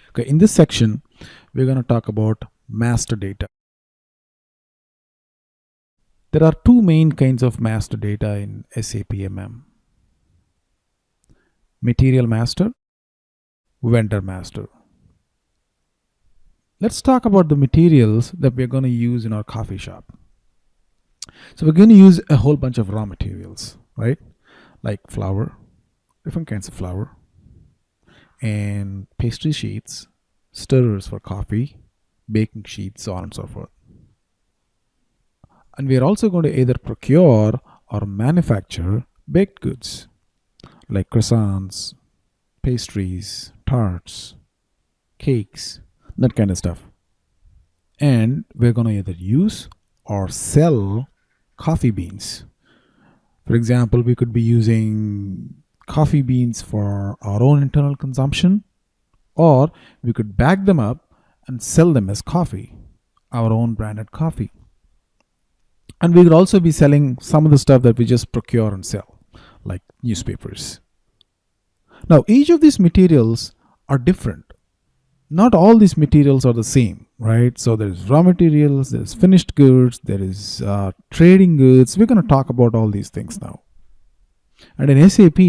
Okay, in this section, we're going to talk about master data. There are two main kinds of master data in SAP MM: material master, vendor master. Let's talk about the materials that we're going to use in our coffee shop. So, we're going to use a whole bunch of raw materials, right? Like flour, different kinds of flour, and pastry sheets, stirrers for coffee, baking sheets, so on and so forth. And we are also going to either procure or manufacture baked goods like croissants, pastries, tarts, cakes, that kind of stuff. And we're going to either use or sell coffee beans. For example, we could be using coffee beans for our own internal consumption, or we could bag them up and sell them as coffee, our own branded coffee. And we could also be selling some of the stuff that we just procure and sell, like newspapers. Now, each of these materials are different. Not all these materials are the same, right? So there's raw materials, there's finished goods, there is trading goods. We're going to talk about all these things now. And in SAP,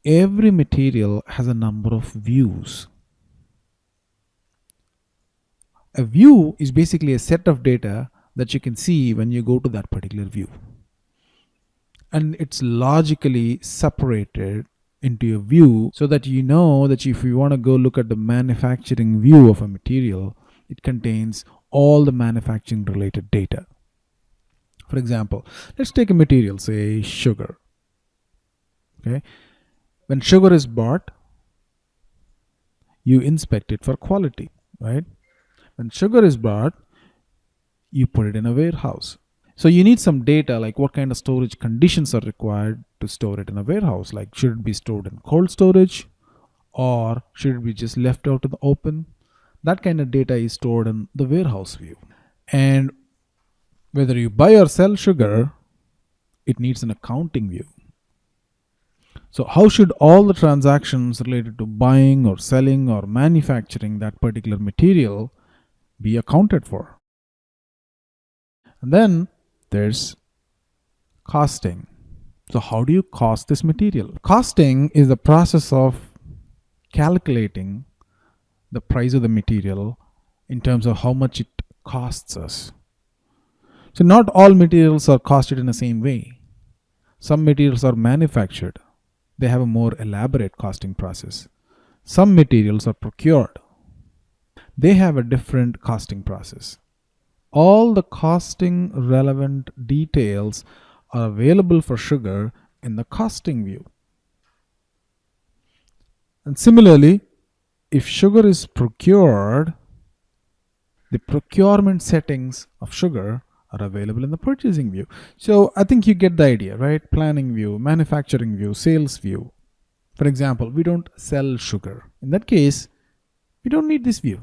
every material has a number of views. A view is basically a set of data that you can see when you go to that particular view. And it's logically separated into a view so that you know that if you want to go look at the manufacturing view of a material, it contains all the manufacturing related data. For example, let's take a material, say sugar. Okay, when sugar is bought, you inspect it for quality, right? When sugar is bought, you put it in a warehouse. So you need some data, like what kind of storage conditions are required to store it in a warehouse. Like, should it be stored in cold storage, or should it be just left out in the open? That kind of data is stored in the warehouse view. And whether you buy or sell sugar, it needs an accounting view. So how should all the transactions related to buying or selling or manufacturing that particular material be accounted for? And then there's costing. So how do you cost this material? Costing is the process of calculating the price of the material in terms of how much it costs us. So not all materials are costed in the same way. Some materials are manufactured. They have a more elaborate costing process. Some materials are procured. They have a different costing process. All the costing relevant details are available for sugar in the costing view. And similarly, if sugar is procured, the procurement settings of sugar are available in the purchasing view. So I think you get the idea, right? Planning view, manufacturing view, sales view. For example, we don't sell sugar. In that case, we don't need this view.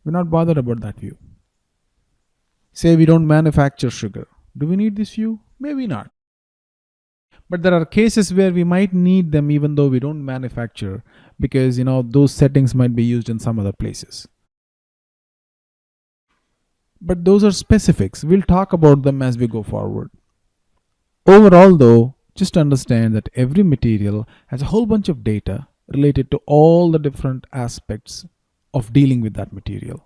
We're not bothered about that view. Say we don't manufacture sugar. Do we need this view? Maybe not. But there are cases where we might need them even though we don't manufacture, because those settings might be used in some other places. But those are specifics. We'll talk about them as we go forward. Overall though, just understand that every material has a whole bunch of data related to all the different aspects of dealing with that material.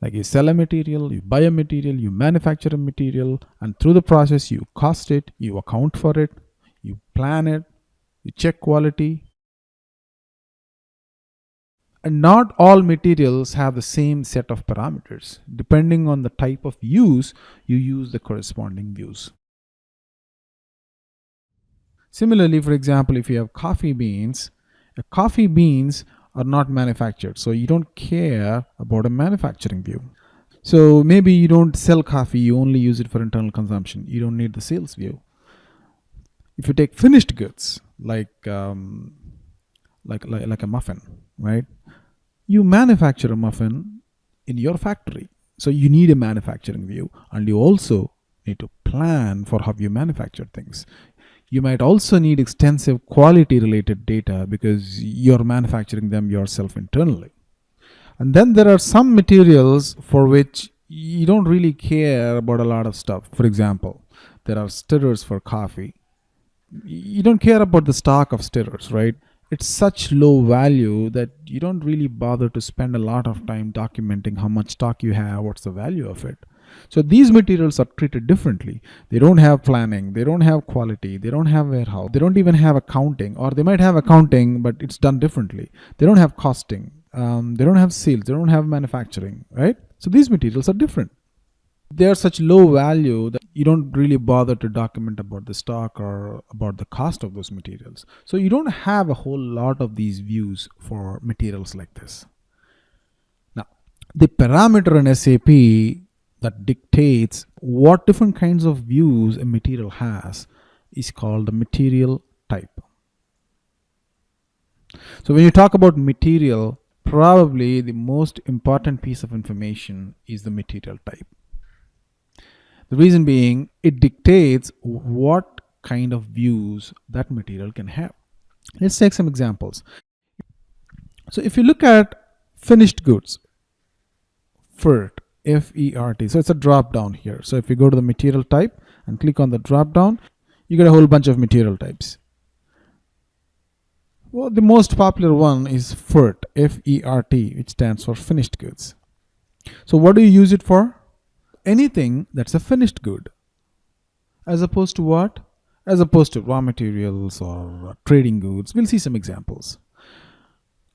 Like, you sell a material, you buy a material, you manufacture a material, and through the process you cost it, you account for it, you plan it, you check quality. And not all materials have the same set of parameters. Depending on the type of use, you use the corresponding views. Similarly, for example, if you have coffee beans are not manufactured, so you don't care about a manufacturing view. So maybe you don't sell coffee, you only use it for internal consumption. You don't need the sales view. If you take finished goods, like a muffin, right? You manufacture a muffin in your factory, so you need a manufacturing view, and you also need to plan for how you manufacture things. You might also need extensive quality related data because you're manufacturing them yourself internally. And then there are some materials for which you don't really care about a lot of stuff. For example, there are stirrers for coffee. You don't care about the stock of stirrers, right? It's such low value that you don't really bother to spend a lot of time documenting how much stock you have, what's the value of it. So these materials are treated differently. They don't have planning, they don't have quality, they don't have warehouse, they don't even have accounting, or they might have accounting, but it's done differently. They don't have costing, they don't have sales, they don't have manufacturing, right? So these materials are different. They are such low value that you don't really bother to document about the stock or about the cost of those materials. So you don't have a whole lot of these views for materials like this. Now, the parameter in SAP that dictates what different kinds of views a material has is called the material type. So when you talk about material, probably the most important piece of information is the material type. The reason being, it dictates what kind of views that material can have. Let's take some examples. So if you look at finished goods, FERT, F-E-R-T, so it's a drop down here. So if you go to the material type and click on the drop down, you get a whole bunch of material types. Well, the most popular one is FERT, F-E-R-T, which stands for finished goods. So what do you use it for? Anything that's a finished good. As opposed to what? As opposed to raw materials or trading goods. We'll see some examples.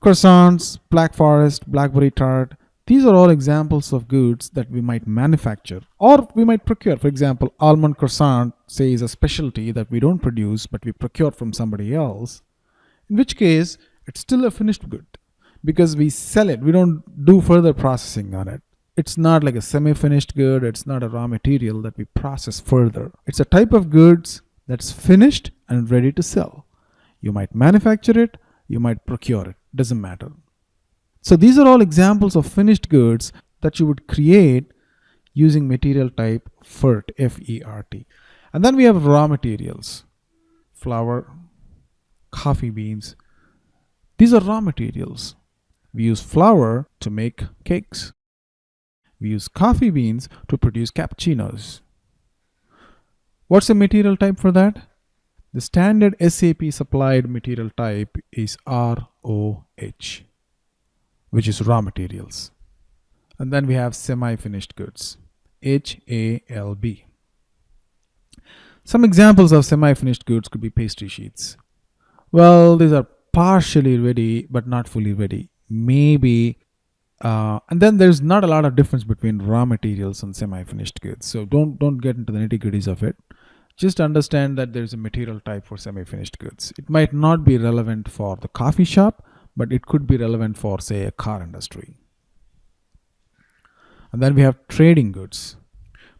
Croissants, Black Forest, Blackberry tart. These are all examples of goods that we might manufacture or we might procure. For example, almond croissant, say, is a specialty that we don't produce but we procure from somebody else. In which case, it's still a finished good because we sell it. We don't do further processing on it. It's not like a semi-finished good. It's not a raw material that we process further. It's a type of goods that's finished and ready to sell. You might manufacture it, you might procure it, doesn't matter. So these are all examples of finished goods that you would create using material type FERT, F-E-R-T. And then we have raw materials, flour, coffee beans. These are raw materials. We use flour to make cakes. We use coffee beans to produce cappuccinos. What's the material type for that? The standard SAP supplied material type is ROH, which is raw materials. And then we have semi-finished goods, HALB. Some examples of semi-finished goods could be pastry sheets. Well, these are partially ready but not fully ready. Maybe and then there's not a lot of difference between raw materials and semi-finished goods. So don't get into the nitty-gritties of it. Just understand that there's a material type for semi-finished goods. It might not be relevant for the coffee shop, but it could be relevant for, say, a car industry. And then we have trading goods.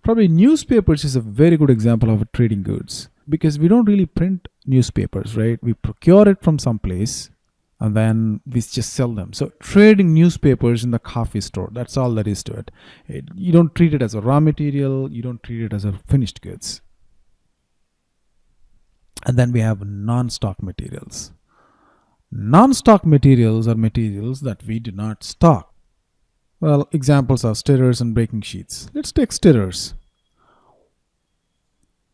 Probably newspapers is a very good example of a trading goods because we don't really print newspapers, right? We procure it from someplace and then we just sell them. So trading newspapers in the coffee store, that's all there is to it. You don't treat it as a raw material, you don't treat it as a finished goods. And then we have non-stock materials. Non-stock materials are materials that we do not stock. Well, examples are stirrers and baking sheets. Let's take stirrers.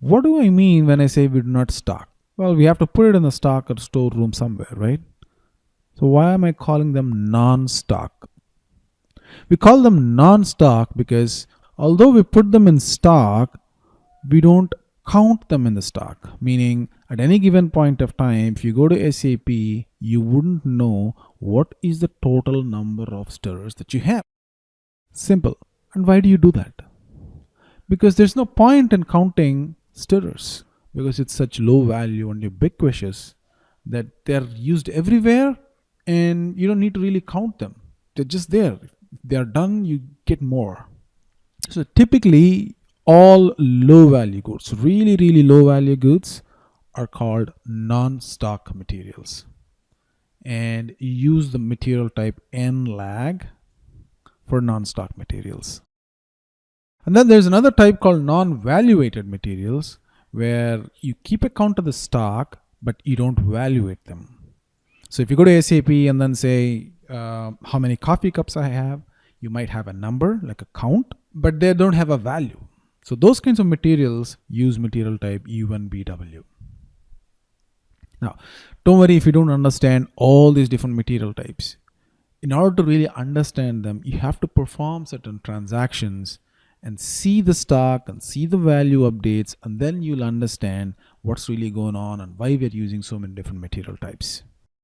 What do I mean when I say we do not stock? Well, we have to put it in the stock or storeroom somewhere, right? So why am I calling them non-stock? We call them non-stock because although we put them in stock, we don't count them in the stock. Meaning at any given point of time, if you go to SAP, you wouldn't know what is the total number of stirrers that you have. Simple. And why do you do that? Because there's no point in counting stirrers because it's such low value and ubiquitous that they're used everywhere and you don't need to really count them. They're just there. If they are done, you get more. So typically all low value goods, really, really low value goods are called non-stock materials. And you use the material type NLAG for non-stock materials. And then there's another type called non-valuated materials, where you keep a count of the stock, but you don't evaluate them. So if you go to SAP and then say how many coffee cups I have, you might have a number like a count, but they don't have a value. So those kinds of materials use material type U1BW. Now, don't worry if you don't understand all these different material types. In order to really understand them, you have to perform certain transactions and see the stock and see the value updates, and then you'll understand what's really going on and why we're using so many different material types.